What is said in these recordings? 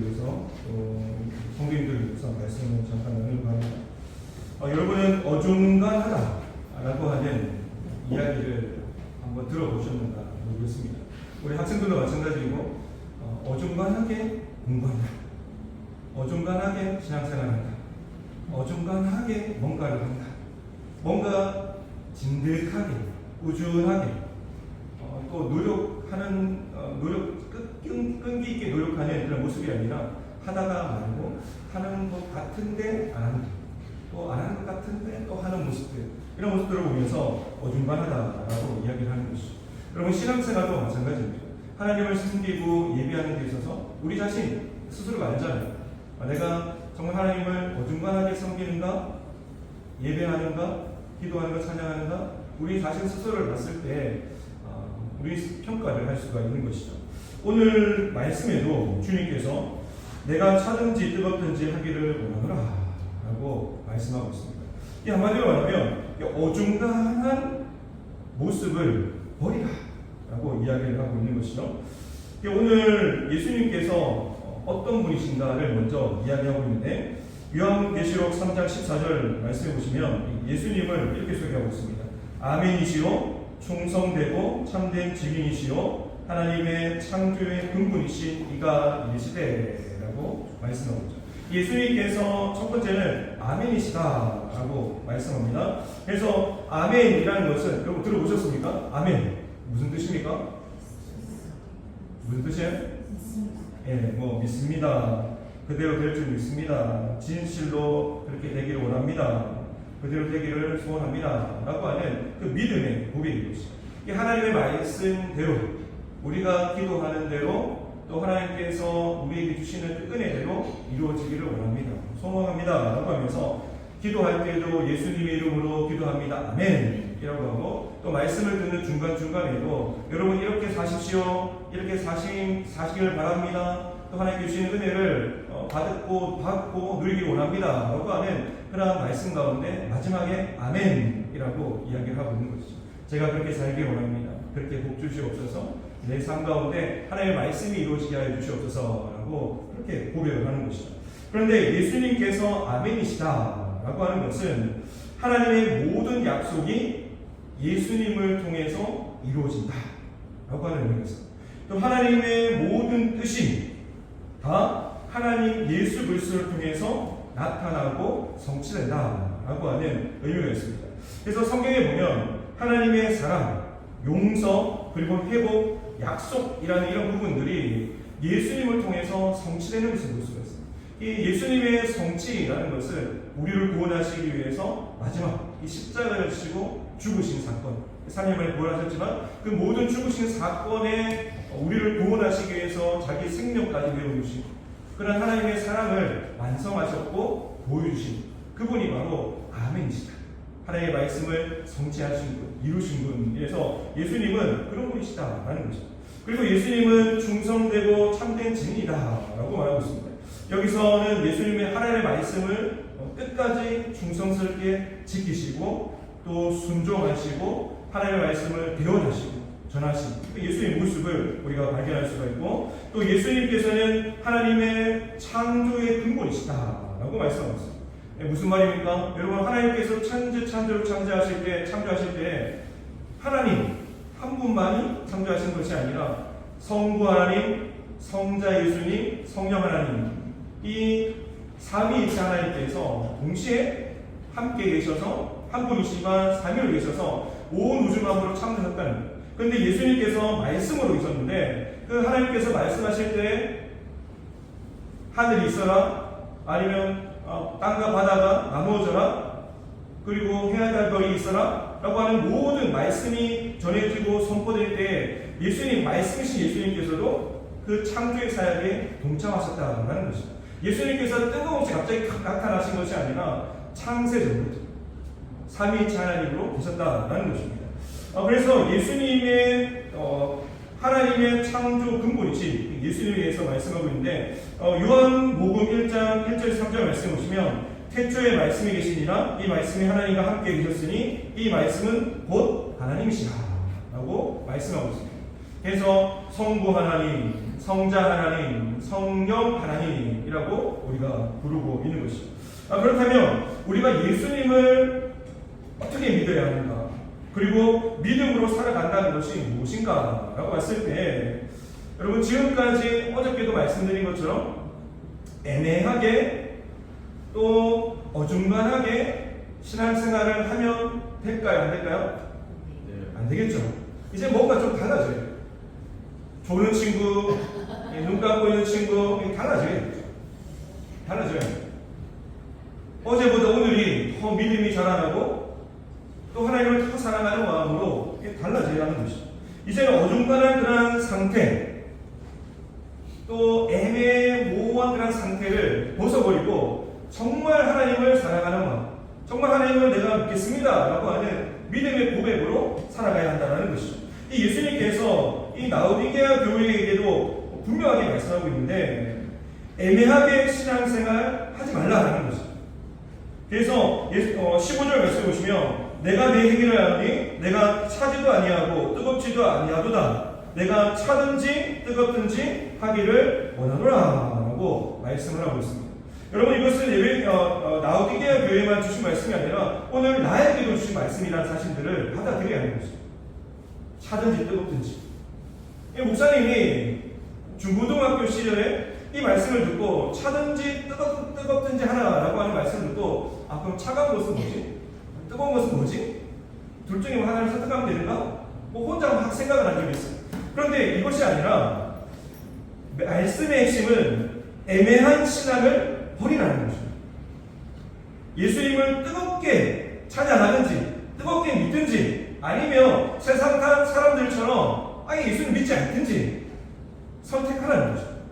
위해서 또 성도님들을 위해서 말씀을 잠깐 나누려고 합니다. 여러분은 어중간하다라고 하는 이야기를 한번 들어보셨는가 모르겠습니다. 우리 학생들도 마찬가지고 어중간하게 공부한다, 어중간하게 신앙생활한다, 어중간하게 뭔가를 한다, 뭔가 진득하게 꾸준하게 또 노력하는 끈기 있게 노력하는 그런 모습이 아니라 하다가 말고 하는 것 같은데 안 하는, 또 안 하는 것 같은데 또 하는 모습들, 이런 모습들을 보면서 어중간하다라고 이야기를 하는 것이죠. 여러분, 신앙생활도 마찬가지입니다. 하나님을 섬기고 예배하는 데 있어서 우리 자신 스스로가 알잖아요. 내가 정말 하나님을 어중간하게 섬기는가, 예배하는가, 기도하는가, 찬양하는가, 우리 자신 스스로를 봤을 때 우리 평가를 할 수가 있는 것이죠. 오늘 말씀에도 주님께서 내가 차든지 뜨겁든지 하기를 원하노라 라고 말씀하고 있습니다. 이 한마디로 말하면 어중간한 모습을 버리라 라고 이야기를 하고 있는 것이죠. 오늘 예수님께서 어떤 분이신가를 먼저 이야기하고 있는데, 요한계시록 3장 14절 말씀해 보시면 예수님을 이렇게 소개하고 있습니다. 아멘이시오, 충성되고 참된 증인이시오, 하나님의 창조의 근본이신 이가 이르시되 라고 말씀하고 있죠. 예수님께서 첫 번째는 아멘이시다 라고 말씀합니다. 그래서 아멘이라는 것은 여러분 들어보셨습니까? 아멘 무슨 뜻입니까? 무슨 뜻이에요? 믿습니다. 그대로 될 줄 믿습니다. 진실로 그렇게 되기를 원합니다. 그대로 되기를 소원합니다 라고 하는 그 믿음의 고백인 것이죠. 하나님의 말씀대로, 우리가 기도하는 대로, 또 하나님께서 우리에게 주시는 그 은혜대로 이루어지기를 원합니다, 소원합니다 라고 하면서, 기도할 때도 예수님의 이름으로 기도합니다, 아멘 이라고 하고, 또 말씀을 듣는 중간중간에도 여러분 이렇게 사십시오, 이렇게 사시기를 바랍니다, 또 하나님께 주시는 은혜를 받고 누리기 원합니다 라고 하는 그런 말씀 가운데 마지막에 아멘이라고 이야기를 하고 있는 것이죠. 제가 그렇게 살기 원합니다. 그렇게 복 주시옵소서, 내 삶 가운데 하나님의 말씀이 이루어지게 하여 주시옵소서 라고 그렇게 고백을 하는 것이죠. 그런데 예수님께서 아멘이시다 라고 하는 것은 하나님의 모든 약속이 예수님을 통해서 이루어진다 라고 하는 의미입니다. 또 하나님의 모든 뜻이 다 하나님 예수 그리스도를 통해서 나타나고 성취된다 라고 하는 의미가 있습니다. 그래서 성경에 보면 하나님의 사랑, 용서, 그리고 회복, 약속이라는 이런 부분들이 예수님을 통해서 성취되는 것을 볼 수가 있습니다. 이 예수님의 성취라는 것은 우리를 구원하시기 위해서 마지막 이 십자가를 지고 죽으신 사건, 3일만에 부활하셨지만 그 모든 죽으신 사건에 우리를 구원하시기 위해서 자기 생명까지 내어주신 그런 하나님의 사랑을 완성하셨고 보여주신 그분이 바로 아멘이시다. 하나님의 말씀을 성취하신 분, 이루신 분. 그래서 예수님은 그런 분이시다라는 것이죠. 그리고 예수님은 충성되고 참된 증인이다 라고 말하고 있습니다. 여기서는 예수님의 하나님의 말씀을 끝까지 충성스럽게 지키시고 또 순종하시고 하나님의 말씀을 대언하시고 전하신 예수님의 모습을 우리가 발견할 수가 있고, 또 예수님께서는 하나님의 창조의 근본이시다 라고 말씀하고 있습니다. 무슨 말입니까? 여러분, 하나님께서 창조를 창조하실 때 하나님 한 분만이 창조하신 것이 아니라 성부 하나님, 성자 예수님, 성령 하나님, 이 삼위일체 하나님께서 동시에 함께 계셔서 한 분이시지만 삼위로 계셔서 온 우주 만물을 창조했다는 거예요. 그런데 예수님께서 말씀으로 계셨는데 그 하나님께서 말씀하실 때 하늘이 있어라, 아니면 땅과 바다가 나누어져라, 그리고 해와 별이 있어라 라고 하는 모든 말씀이 전해지고 선포될 때 예수님, 말씀이신 예수님께서도 그 창조의 사역에 동참하셨다는 것입니다. 예수님께서 뜬금없이 갑자기 나타나신 것이 아니라 창세전부터 삼위일체 하나님으로 계셨다는 것입니다. 그래서 예수님의 하나님의 창조 근본이신 예수님에 대해서 말씀하고 있는데, 요한복음 1장 1절 3절 말씀 보시면 태초에 말씀이 계시니라, 이 말씀이 하나님과 함께 계셨으니 이 말씀은 곧 하나님이시라 라고 말씀하고 있습니다. 그래서 성부 하나님, 성자 하나님, 성령 하나님이라고 우리가 부르고 있는 것이죠. 그렇다면 우리가 예수님을 어떻게 믿어야 하는가? 그리고 믿음으로 살아간다는 것이 무엇인가? 라고 봤을 때 여러분 지금까지 어저께도 말씀드린 것처럼 애매하게 또 어중간하게 신앙생활을 하면 될까요? 안 될까요? 안 되겠죠. 이제 뭔가 좀 달라져요. 조는 친구, 눈 감고 있는 친구 달라져요. 어제보다 오늘이 더 믿음이 자라나고 또 하나님을 더 사랑하는 마음으로 달라져야 하는 것이죠. 이제는 어중간한 그런 상태, 또 애매모호한 그런 상태를 벗어버리고 정말 하나님을 사랑하는 마음, 정말 하나님을 내가 믿겠습니다 라고 하는 믿음의 고백으로 살아가야 한다는 것이죠. 이 예수님께서 이 라오디게아 교회에게도 분명하게 말씀하고 있는데 애매하게 신앙생활 하지 말라는 것이죠. 그래서 15절 말씀 보시면 내가 내 행위를 하니 내가 차지도 아니하고 뜨겁지도 아니하도다. 내가 차든지 뜨겁든지 하기를 원하노라 라고 말씀을 하고 있습니다. 여러분 이것은 라오디게아 교회만 주신 말씀이 아니라 오늘 나에게도 주신 말씀이라는 사실들을 받아들여야 하는 것입니다. 차든지 뜨겁든지. 목사님이 중고등학교 시절에 이 말씀을 듣고 차든지 뜨겁든지 하나라고 하는 말씀을 듣고 그럼 차가운 것은 뭐지? 뜨거운 것은 뭐지? 둘 중에 하나를 선택하면 되는가? 혼자 막 생각을 한 적이 있어요. 그런데 이것이 아니라 말씀의 핵심은 애매한 신앙을 버리라는 것입니다. 예수님을 뜨겁게 찬양하든지 뜨겁게 믿든지 아니면 세상 사람들처럼 아예 예수님 믿지 않든지 선택하라는 것입니다.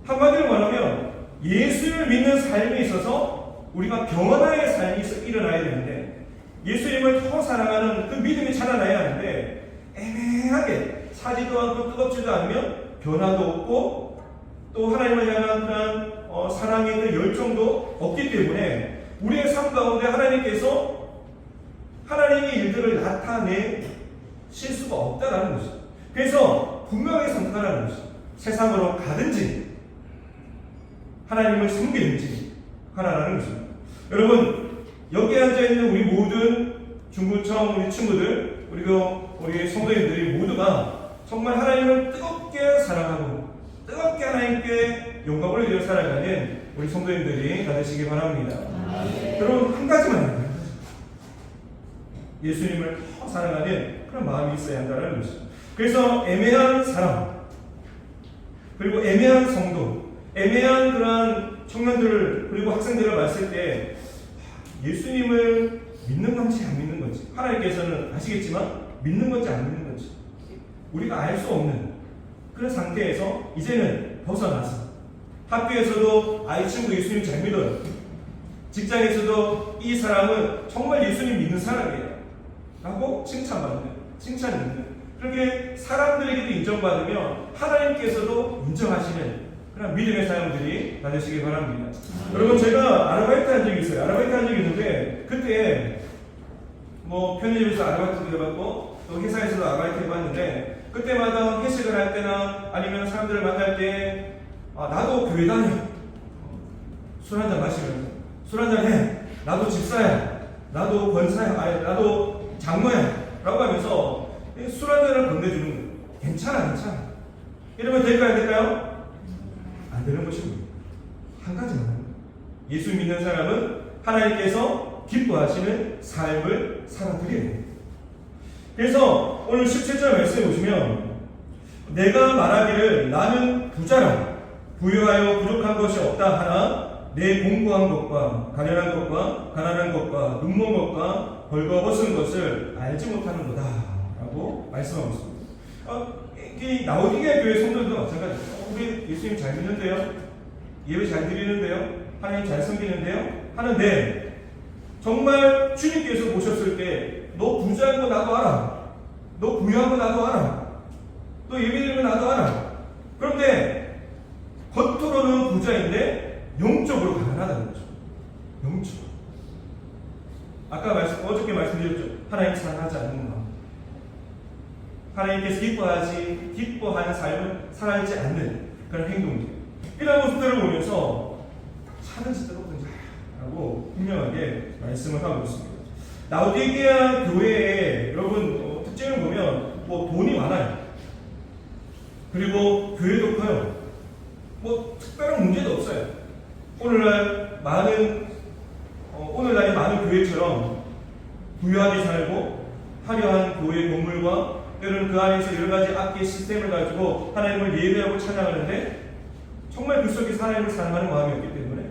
한마디로 말하면 예수를 믿는 삶에 있어서 우리가 변화의 삶이 일어나야 되는데 예수님을 더 사랑하는 그 믿음이 자라나야 하는데 애매하게 차지도 않고 뜨겁지도 않으면 변화도 없고 또 하나님을 향한 그런 사랑의 그 열정도 없기 때문에 우리의 삶 가운데 하나님께서 하나님의 일들을 나타내실 수가 없다라는 것이죠. 그래서 분명히 선택하라는 것이죠. 세상으로 가든지 하나님을 섬기든지 하라는 것입니다. 여러분 여기 앉아있는 우리 모든 중구청 우리 친구들 그리고 우리 성도님들이 모두가 정말 하나님을 뜨겁게 사랑하고 뜨겁게 하나님께 영광을 드려 살아가는 우리 성도님들이 다 되시기 바랍니다. 여러분 한 가지만 해요. 예수님을 더 사랑하는 그런 마음이 있어야 한다는 것이죠. 그래서 애매한 사람 그리고 애매한 성도 애매한 그런 청년들 그리고 학생들을 봤을 때 예수님을 믿는 건지 안 믿는 건지 하나님께서는 아시겠지만 믿는 건지 안 믿는 건지 우리가 알 수 없는 그런 상태에서 이제는 벗어나서 학교에서도 이 친구 예수님 잘 믿어요. 직장에서도 이 사람은 정말 예수님 믿는 사람이에요 라고 칭찬받는 칭찬이 있는 그렇게 사람들에게도 인정받으면 하나님께서도 인정하시는 그런 믿음의 사람들이 다 되시기 바랍니다. 여러분 제가 아르바이트 한 적이 있어요. 아르바이트 한 적이 있는데 그때 편의점에서 아르바이트도 해봤고 또 회사에서도 아르바이트 해봤는데 그때마다 회식을 할 때나 아니면 사람들을 만날 때 나도 교회 다녀 술 한잔 마시면서 술 한잔 해 나도 집사야 나도 권사야 나도 장로야 라고 하면서 술 한잔을 건네주는 거예요. 괜찮아 이러면 될까요 안 될까요? 안 되는 것입니다. 한 가지만 합니다. 예수 믿는 사람은 하나님께서 기뻐하시는 삶을 살아드려야 됩니다. 그래서 오늘 17절 말씀해 보시면 내가 말하기를 나는 부자라 부유하여 부족한 것이 없다 하나 내 공부한 것과 가련한 것과 가난한 것과 눈먼 것과 벌거벗은 것을 알지 못하는 거다 라고 말씀하고 있습니다. 이 라오디게아 교회 성도들도 마찬가지입니다. 우리 예수님 잘 믿는데요? 예배 잘 드리는데요? 하나님 잘 섬기는데요? 하는데 정말 주님께서 보셨을 때 너 부자인 거 나도 알아. 너 부유한 거 나도 알아. 너 예배 드리는 거 나도 알아. 그런데 겉으로는 부자인데 영적으로 가난하다는 거죠. 영적으로. 아까 어저께 말씀드렸죠. 하나님 사랑하지 않는 마음. 하나님께서 기뻐하는 삶을 살아가지 않는 그런 행동들, 이런 모습들을 보면서 차든지 뜨겁든지 라고 분명하게 말씀을 하고 있습니다. 라오디게아 교회의 여러분 특징을 보면 돈이 많아요. 그리고 교회도 커요. 특별한 문제도 없어요. 오늘날의 많은 교회처럼 부유하게 살고 화려한 교회 건물과 때로는 그 안에서 여러 가지 악기 시스템을 가지고 하나님을 예배하고 찬양하는데 정말 그 속에서 하나님을 사랑하는 마음이 없기 때문에,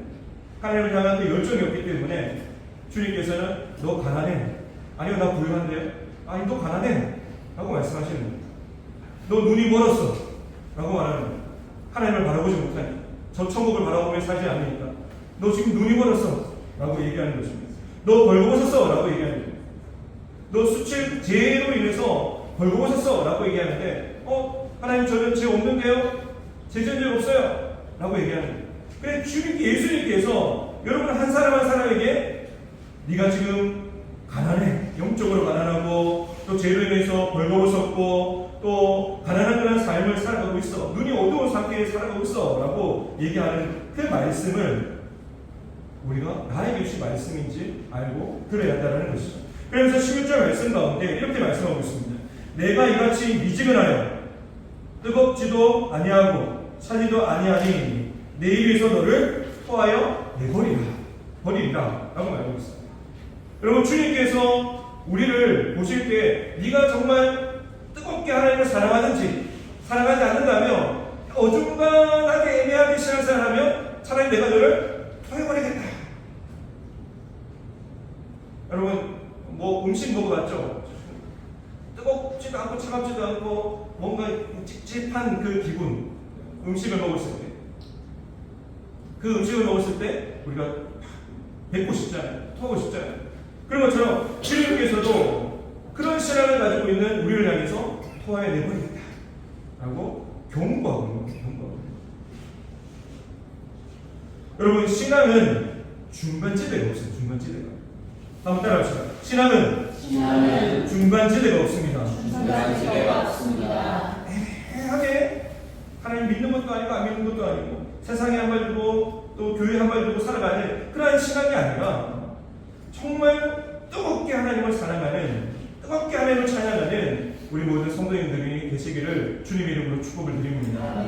하나님을 향한 그 열정이 없기 때문에 주님께서는 너 가난해. 아니요, 나 부유한데요. 아니, 너 가난해. 라고 말씀하시는 겁니다. 너 눈이 멀었어. 라고 말하는 겁니다. 하나님을 바라보지 못하니, 저 천국을 바라보며 살지 않으니까 너 지금 눈이 멀었어. 라고 얘기하는 것입니다. 너 벌거벗었어. 라고 얘기하는 겁니다. 너 수칠 죄로 인해서 벌거벗었어. 라고 얘기하는데 하나님 저는 죄 없는데요? 죄 지은 적 없어요. 라고 얘기하는 겁니다. 그래 예수님께서 여러분 한 사람 한 사람에게 네가 지금 가난해, 영적으로 가난하고 또 죄로 인해서 벌거벗었고 또 가난한 그런 삶을 살아가고 있어, 눈이 어두운 상태에 살아가고 있어 라고 얘기하는 그 말씀을 우리가 나에게 주신 말씀인지 알고 들어야 한다는 것이죠. 그래서 16절 말씀 가운데 이렇게 말씀하고 있습니다. 내가 이같이 미지근하여 뜨겁지도 아니하고 차지도 아니하니 내 입에서 너를 토하여 버리리라 라고 말하고 있습니다. 여러분, 주님께서 우리를 보실 때 네가 정말 뜨겁게 하나님을 사랑하는지 사랑하지 않는다면, 어중간하게 애매하게 신앙생활하면 차라리 내가 너를 토해버리겠다. 여러분 음식 먹어봤죠? 뜨겁지도 않고 차갑지도 않고 뭔가 찝찝한 그 기분, 음식을 먹었을 때, 그 음식을 먹었을 때 우리가 뱉고 싶잖아요. 토하고 싶잖아요. 그런 것처럼 주님께서도 그런 신앙을 가지고 있는 우리를 향해서 토하여 내버리겠다 라고 경고하고 있는 거예요. 여러분, 신앙은 중간지대가 없어요. 중간지대가. 한번 따라합시다. 신앙은 중간지대가 없습니다. 애매하게 하나님 믿는 것도 아니고 안 믿는 것도 아니고 세상에 한 발 두고 또 교회에 한 발 두고 살아가는 그러한 신앙이 아니라 정말 뜨겁게 하나님을 사랑하는, 뜨겁게 하나님을 찬양하는 우리 모든 성도님들이 되시기를 주님의 이름으로 축복을 드립니다.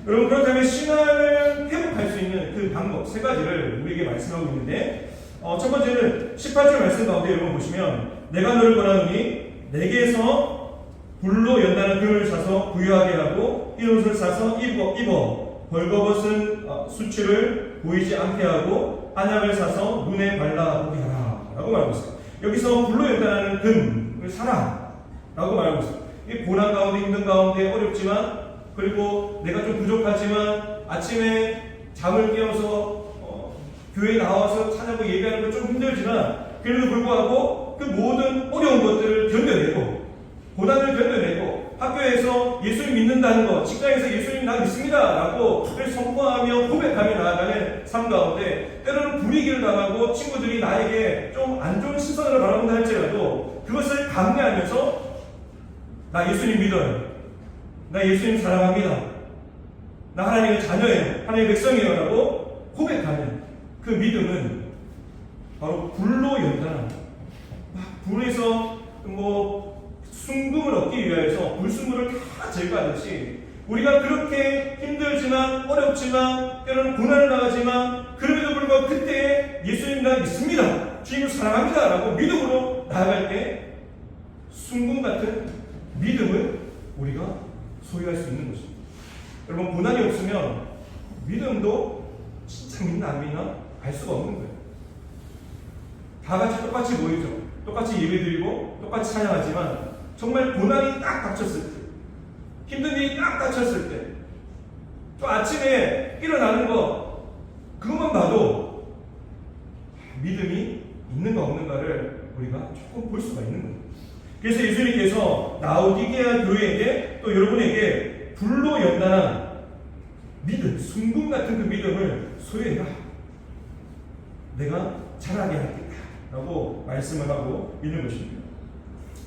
여러분, 그렇다면 신앙을 회복할 수 있는 그 방법 세 가지를 우리에게 말씀하고 있는데, 첫 번째는 18절 말씀 가운데 여러분 보시면, 내가 너를 권하노니 내게서 불로 연다는 금을 사서 부유하게 하고 흰 옷을 사서 입어 벌거벗은 수치를 보이지 않게 하고 안약을 사서 눈에 발라보게 하라 라고 말하고 있어요. 여기서 불로 연다는 금을 사라 라고 말하고 있어요. 이 고난 가운데, 힘든 가운데, 어렵지만, 그리고 내가 좀 부족하지만 아침에 잠을 깨워서 교회에 나와서 찬양하고 예배하는 건 좀 힘들지만 그래도 불구하고 그 모든 어려운 것들을 견뎌내고, 고난을 견뎌내고, 학교에서 예수님 믿는다는 것, 직장에서 예수님 나 믿습니다 라고 선포하며 고백하며 나아가는 삶 가운데 때로는 불이익을 당하고 친구들이 나에게 좀 안 좋은 시선으로 바라본다 할지라도 그것을 감내하면서 나 예수님 믿어요, 나 예수님 사랑합니다, 나 하나님의 자녀예요, 하나님의 백성이에요 라고 고백하는 그 믿음은 바로 불로 연단한, 불에서 순금을 얻기 위해서 불순물을 다 제거하듯이 우리가 그렇게 힘들지만 어렵지만 때로는 고난을 당하지만 그럼에도 불구하고 그때 예수님 나 믿습니다, 주님을 사랑합니다 라고 믿음으로 나아갈 때 순금 같은 믿음을 우리가 소유할 수 있는 것입니다. 여러분, 고난이 없으면 믿음도 진짜 믿나 안 믿나 알 수가 없는 거예요. 다 같이 똑같이 모이죠. 똑같이 예배드리고 똑같이 찬양하지만 정말 고난이 딱 닥쳤을 때, 힘든 일이 딱 닥쳤을 때, 또 아침에 일어나는 거 그것만 봐도 믿음이 있는가 없는가를 우리가 조금 볼 수가 있는 거예요. 그래서 예수님께서 라오디게아 교회에게 또 여러분에게 불로 연단한 믿음, 순금 같은 그 믿음을 소유해라, 내가 잘하게 하겠다 라고 말씀을 하고 있는 것입니다.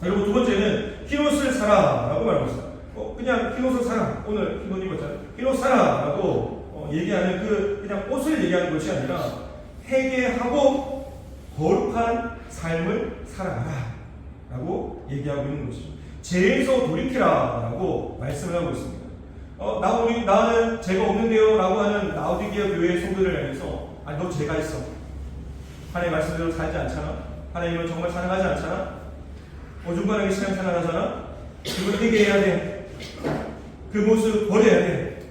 그리고 두 번째는 흰옷을 사라라고 말하고 있어요. 그냥 흰옷을 사라. 오늘 흰옷 입었잖아요. 흰옷 사라라고 얘기하는 그냥 옷을 얘기하는 것이 아니라 회개하고 거룩한 삶을 살아가라라고 얘기하고 있는 것이죠. 죄에서 돌이키라라고 말씀을 하고 있습니다. 나는 죄가 없는데요라고 하는 라오디게아 교회의 성도들을 향해서 너 죄가 있어. 하나님 말씀대로 살지 않잖아. 하나님을 정말 사랑하지 않잖아. 어중간하게 신앙생활하잖아. 그걸 회개해야 돼. 그 모습 버려야 돼.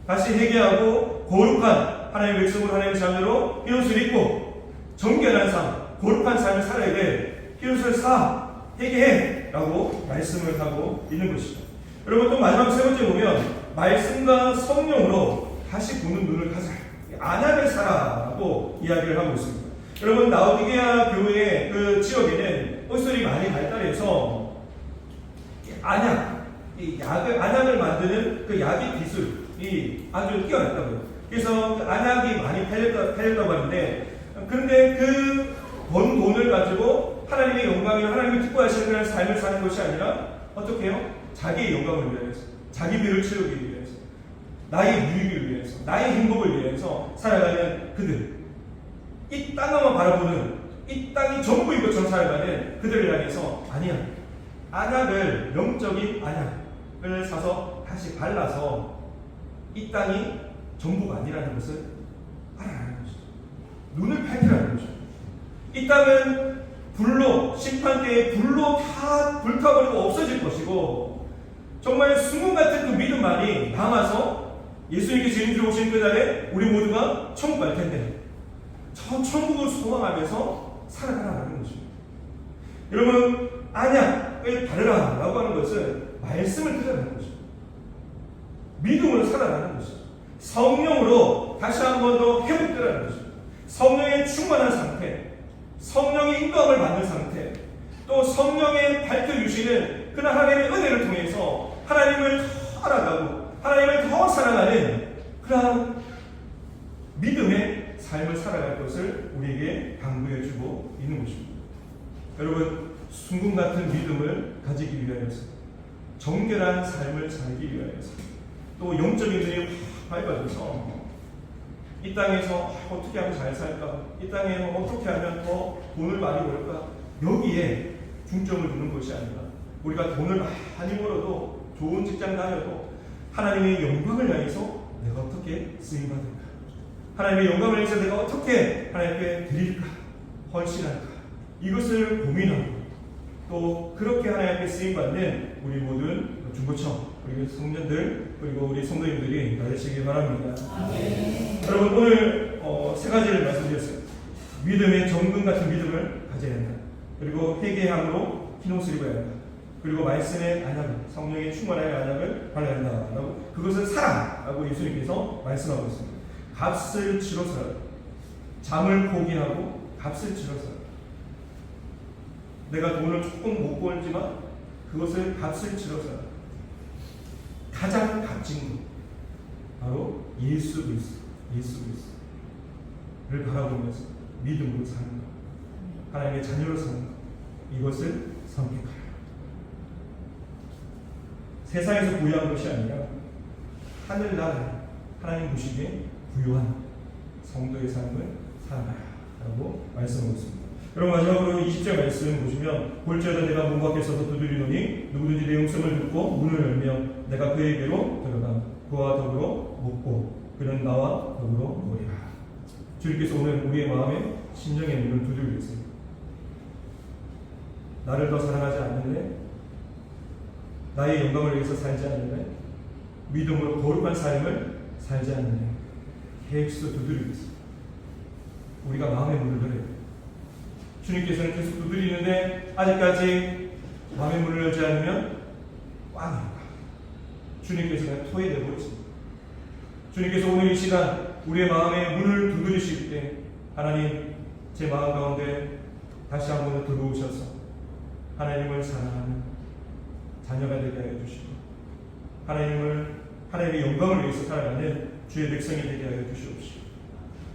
다시 회개하고 거룩한 하나님의 백성으로 하나님의 자녀로 흰옷을 입고 정결한 삶, 거룩한 삶을 살아야 돼. 흰옷을 사, 회개해 라고 말씀을 하고 있는 것이죠. 여러분 또 마지막 세 번째 보면 말씀과 성령으로 다시 보는 눈을 가져. 안약을 사라라고 이야기를 하고 있습니다. 여러분 라오디게아 교회의 그 지역에는 옷설이 많이 발달해서 안약을 만드는 그 약의 기술이 아주 뛰어났다고요. 그래서 그 안약이 많이 팔렸다고 하는데, 그런데 그 번 돈을 가지고 하나님의 영광이나 하나님이 기뻐하시는 그런 삶을 사는 것이 아니라 어떻게 해요? 자기의 영광을 위해서, 자기 배를 채우기 위해서, 나의 유익을 위해서, 나의 행복을 위해서 살아가는 그들, 이 땅만 바라보는, 이 땅이 전부인 것처럼 살아가는 그들을 향해서 아니야, 안약을, 영적인 안약을 사서 다시 발라서 이 땅이 전부가 아니라는 것을 알아라는 것이죠. 눈을 밝히라는 것이죠. 이 땅은 불로, 심판대에 불로 다 불타버리고 없어질 것이고, 정말 순금 같은 그 믿음만이 남아서 예수님께 주인으로 오신 그날에 우리 모두가 천국 갈 텐데, 저 천국을 소망하면서 살아가라는 것입니다. 여러분, 안약을 바르라라고 하는 것은 말씀을 들으라는 것입니다. 믿음으로 살아가는 것이죠. 성령으로 다시 한 번 더 회복되라는 것입니다. 성령의 충만한 상태, 성령의 인도함을 받는 상태, 또 성령의 밝혀주시는 그 하나님의 은혜를 통해서 하나님을 더 알아가고 하나님을 더 사랑하는 그러한 믿음의 삶을 살아갈 것을 우리에게 강구해주고 있는 것입니다. 여러분, 순금 같은 믿음을 가지기 위하여서, 정결한 삶을 살기 위하여서, 또 영적인 눈이 밝아져서 이 땅에서 어떻게 하면 잘 살까? 이 땅에 어떻게 하면 더 돈을 많이 벌까? 여기에 중점을 두는 것이 아니라 우리가 돈을 많이 벌어도 좋은 직장 다녀도 하나님의 영광을 향해서 내가 어떻게 쓰임받을까? 하나님의 영광을 위해서 내가 어떻게 하나님께 드릴까? 헌신할까? 이것을 고민하고 또 그렇게 하나님께 쓰임받는 우리 모든 중고청, 우리 성년들, 그리고 우리 성도님들이 다 되시길 바랍니다. 여러분, 오늘 세 가지를 말씀드렸어요. 믿음의 정금 같은 믿음을 가져야 한다. 그리고 회개함으로 흰옷을 입어야 한다. 그리고 말씀의 안약을, 성령의 충만한 안약을 발라야 한다. 그것은 사랑라고 예수님께서 말씀하고 있습니다. 값을 치러서, 잠을 포기하고 값을 치러서, 내가 돈을 조금 못 벌지만 그것을 값을 치러서 가장 값진 것, 바로 예수 그리스도를 바라보면서 믿음으로 사는 것, 하나님의 자녀로 사는 것, 이것을 선택하라. 세상에서 부여한 것이 아니라 하늘나라 하나님 보시기에 부유한 성도의 삶을 살아가라라고 말씀하고 있습니다. 여러분, 마지막으로 20절 말씀 보시면, 볼지어다 내가 문 밖에 서서 두드리노니 누구든지 내 음성을 듣고 문을 열면 내가 그에게로 들어가 그와 더불어 먹고 그는 나와 더불어 먹으리라. 주님께서 오늘 우리의 마음에 심령의 문을 두드리고 계세요. 나를 더 사랑하지 않는데, 나의 영광을 위해서 살지 않는데, 믿음으로 거룩한 삶을 살지 않는데 계속 두드리고 있어요. 우리가 마음의 문을 열어요. 주님께서는 계속 두드리는데 아직까지 마음의 문을 열지 않으면 꽝입니다. 주님께서는 토해내버리십니다. 주님께서 오늘 이 시간 우리의 마음의 문을 두드리실 때, 하나님, 제 마음 가운데 다시 한번 들어오셔서 하나님을 사랑하는 자녀가 되게 하여 주시고, 하나님의 영광을 위해서 살아가는 주의 백성이 되게 하여 주시옵시고,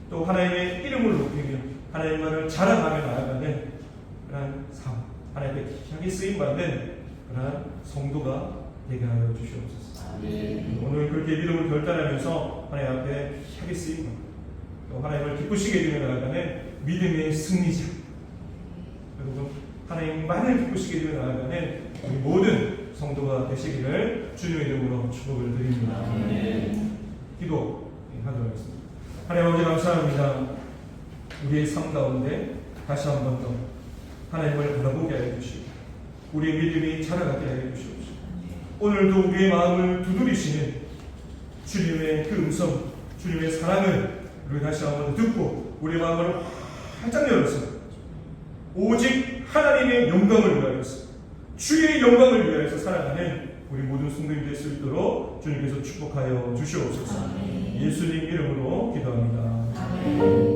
또 하나님의 이름을 높이며 하나님만을 자랑하며 나아가는 그런 삶, 하나님의 향기 쓰임받는 그러한 성도가 되게 하여 주시옵소서. 오늘 그렇게 믿음을 결단하면서 하나님 앞에 향기 쓰임받고 또 하나님을 기쁘시게 해주며 나아가는 믿음의 승리자, 그리고 하나님만을 기쁘시게 해주며 나아가는 우리 모든 성도가 되시기를 주님의 이름으로 축복을 드립니다. 기도하도록 하겠습니다. 하나님 아버지 감사합니다. 우리의 삶 가운데 다시 한 번 더 하나님을 바라보게 하여 주시고 우리의 믿음이 자라가게 하여 주시옵소서. 오늘도 우리의 마음을 두드리시는 주님의 그 음성, 주님의 사랑을 우리 다시 한 번 듣고 우리의 마음을 활짝 열어서 오직 하나님의 영광을 위하여서 주의 영광을 위하여서 살아가는 우리 모든 성도님 될 수 있도록 주님께서 축복하여 주시옵소서. 예수님 이름으로 기도합니다.